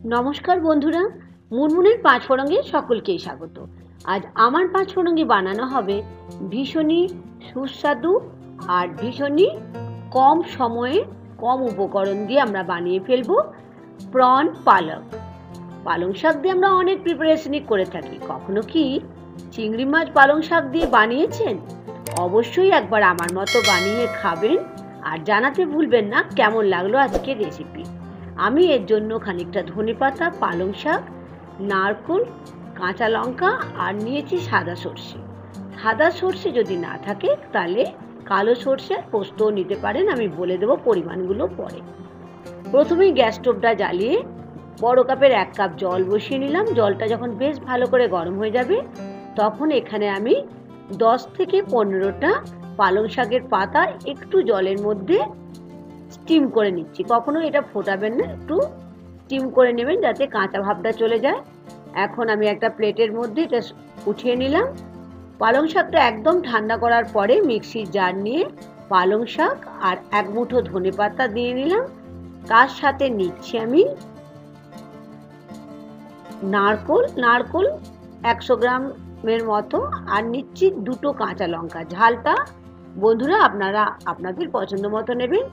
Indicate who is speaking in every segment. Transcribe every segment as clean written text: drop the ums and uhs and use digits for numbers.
Speaker 1: নমস্কার বন্ধুরা, মুনমুনের পাঁচফোড়নে সকলকেই স্বাগত। আজ আমার পাঁচফোড়নে বানানো হবে ভীষণই সুস্বাদু আর ভীষণই কম সময়ে কম উপকরণ দিয়ে আমরা বানিয়ে ফেলবো প্রন পালক। পালং শাক দিয়ে আমরা অনেক প্রিপারেশনই করে থাকি। কখনো কি চিংড়ি মাছ পালং শাক দিয়ে বানিয়েছেন? অবশ্যই একবার আমার মতো বানিয়ে খাবেন আর জানাতে ভুলবেন না কেমন লাগলো আজকের রেসিপি। আমি এর জন্য খানিকটা ধনেপাতা, পালং শাক, নারকেল, কাঁচা লঙ্কা আর নিয়েছি সাদা সর্ষে। সাদা সর্ষে যদি না থাকে তাহলে কালো সর্ষে পোস্তও নিতে পারেন, আমি বলে দেবো পরিমাণগুলো পরে। প্রথমেই গ্যাস স্টোভটা জ্বালিয়ে বড় কাপের 1 কাপ জল বসিয়ে নিলাম। জলটা যখন বেশ ভালো করে গরম হয়ে যাবে তখন এখানে আমি 10 থেকে 15টা পালং শাকের পাতা একটু জলের মধ্যে স্টিম করে নিচ্ছি। কখনো এটা ফোটাবেন না, একটু স্টিম করে নেবেন যাতে কাঁচা ভাবটা চলে যায়। এখন আমি একটা প্লেটের মধ্যে এটা উঠিয়ে নিলাম। পালং শাকটা একদম ঠান্ডা করার পরে মিক্সির জার নিয়ে পালং শাক আর 1 মুঠো ধনেপাতা দিয়ে নিলাম। তার সাথে নিচ্ছি আমি নারকেল 100 গ্রামের মতো, আর নিচ্ছি 2টো কাঁচা লঙ্কা। ঝালটা বন্ধুরা আপনারা আপনাদের পছন্দ মতো নেবেন।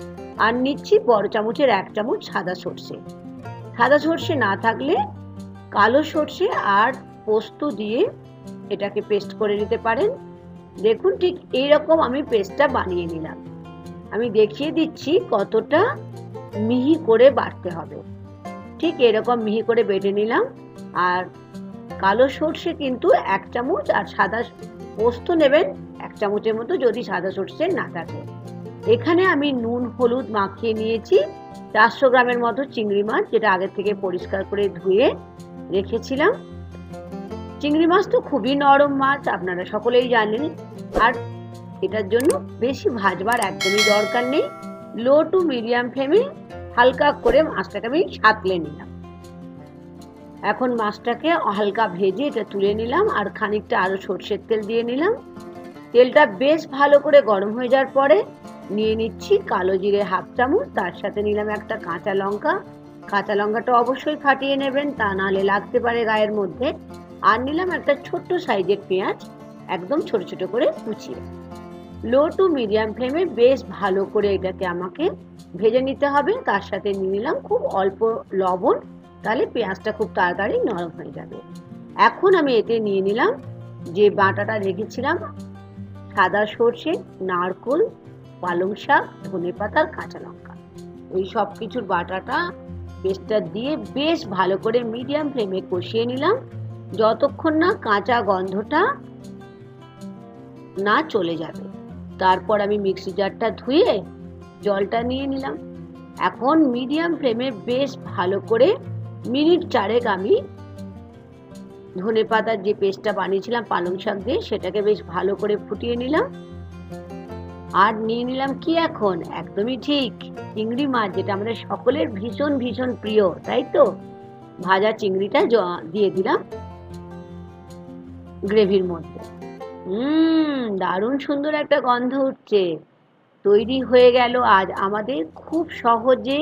Speaker 1: আর নিচ্ছি বড় চামচের 1 চামচ সাদা সর্ষে। সাদা সর্ষে না থাকলে কালো সর্ষে আর পোস্ত দিয়ে এটাকে পেস্ট করে নিতে পারেন। দেখুন ঠিক এইরকম আমি পেস্টটা বানিয়ে নিলাম। আমি দেখিয়ে দিচ্ছি কতটা মিহি করে বাটতে হবে। ঠিক এরকম মিহি করে বেটে নিলাম। আর কালো সর্ষে কিন্তু 1 চামচ আর সাদা পোস্ত নেবেন 1 চামচের মতো যদি সাদা সর্ষে না থাকে। এখানে আমি নুন হলুদ মাখিয়ে নিয়েছি 400 গ্রামের মতো চিংড়ি মাছ, যেটা আগে থেকে পরিষ্কার করে ধুয়ে রেখেছিলাম। চিংড়ি মাছ তো খুবই নরম মাছ, আপনারা সকলেই জানেন। আর এটার জন্য বেশি ভাজবার একদমই দরকার নেই। লো টু মিডিয়াম ফ্লেমে হালকা করে মাছটাকে আমি সাঁতলে নিলাম। এখন মাছটাকে হালকা ভেজে এটা তুলে নিলাম আর খানিকটা আরো সরষের তেল দিয়ে নিলাম। তেলটা বেশ ভালো করে গরম হয়ে যাওয়ার পরে নিয়ে নিচ্ছি কালো জিরে 1/2 চামচ, তার সাথে নিলাম একটা কাঁচা লঙ্কা। কাঁচা লঙ্কাটা অবশ্যই ফাটিয়ে নেবেন, তা নাহলে লাগতে পারে গায়ের মধ্যে। আর নিলাম একটা ছোট্ট সাইজের পেঁয়াজ, একদম ছোট ছোট করে কুচিয়ে। লো টু মিডিয়াম ফ্লেমে বেশ ভালো করে এটাকে আমাকে ভেজে নিতে হবে। তার সাথে নিয়ে নিলাম খুব অল্প লবণ, তাহলে পেঁয়াজটা খুব তাড়াতাড়ি নরম হয়ে যাবে। এখন আমি এতে নিয়ে নিলাম যে বাটাটা রেখেছিলাম, সাদা সর্ষে, নারকেল, পালং শাক, ধনেপাতা, কাঁচা লঙ্কা, এই সব কিছুর বাটাটা পেস্টটা দিয়ে বেশ ভালো করে মিডিয়াম ফ্লেমে কষিয়ে নিলাম যতক্ষণ না কাঁচা গন্ধটা না চলে যাবে। তারপর আমি মিক্সি জারটা ধুয়ে জলটা নিয়ে নিলাম। এখন মিডিয়াম ফ্লেমে বেশ ভালো করে মিনিট 4 আমি ধনেপাতার যে পেস্টটা বানিয়েছিলাম পালং শাক দিয়ে সেটাকে বেশ ভালো করে ফুটিয়ে নিলাম। আর নিয়ে নিলাম কি এখন, একদমই ঠিক, চিংড়ি মাছ, যেটা আমাদের সকলের ভীষণ ভীষণ প্রিয়, তাই তো? ভাজা চিংড়িটা দিয়ে দিলাম গ্রেভির মধ্যে। দারুণ সুন্দর একটা গন্ধ উঠছে। তৈরি হয়ে গেল আজ আমাদের খুব সহজে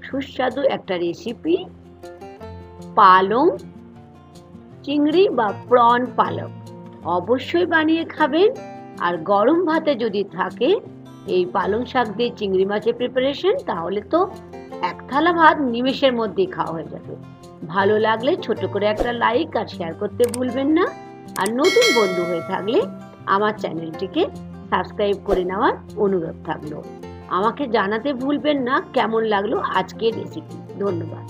Speaker 1: সুস্বাদু একটা রেসিপি, পালং চিংড়ি বা প্রন পালক। অবশ্যই বানিয়ে খাবেন। আর গরম ভাতে যদি থাকে এই পালং শাক দিয়ে চিংড়ি মাছের প্রিপারেশন, তাহলে তো 1 থালা ভাত নিমেষের মধ্যেই খাওয়া হয়ে যাবে। ভালো লাগলে ছোট করে একটা লাইক আর শেয়ার করতে ভুলবেন না। আর নতুন বন্ধু হয়ে থাকলে আমার চ্যানেলটিকে সাবস্ক্রাইব করে নেওয়ার অনুরোধ থাকলো। আমাকে জানাতে ভুলবেন না কেমন লাগলো আজকের রেসিপি। ধন্যবাদ।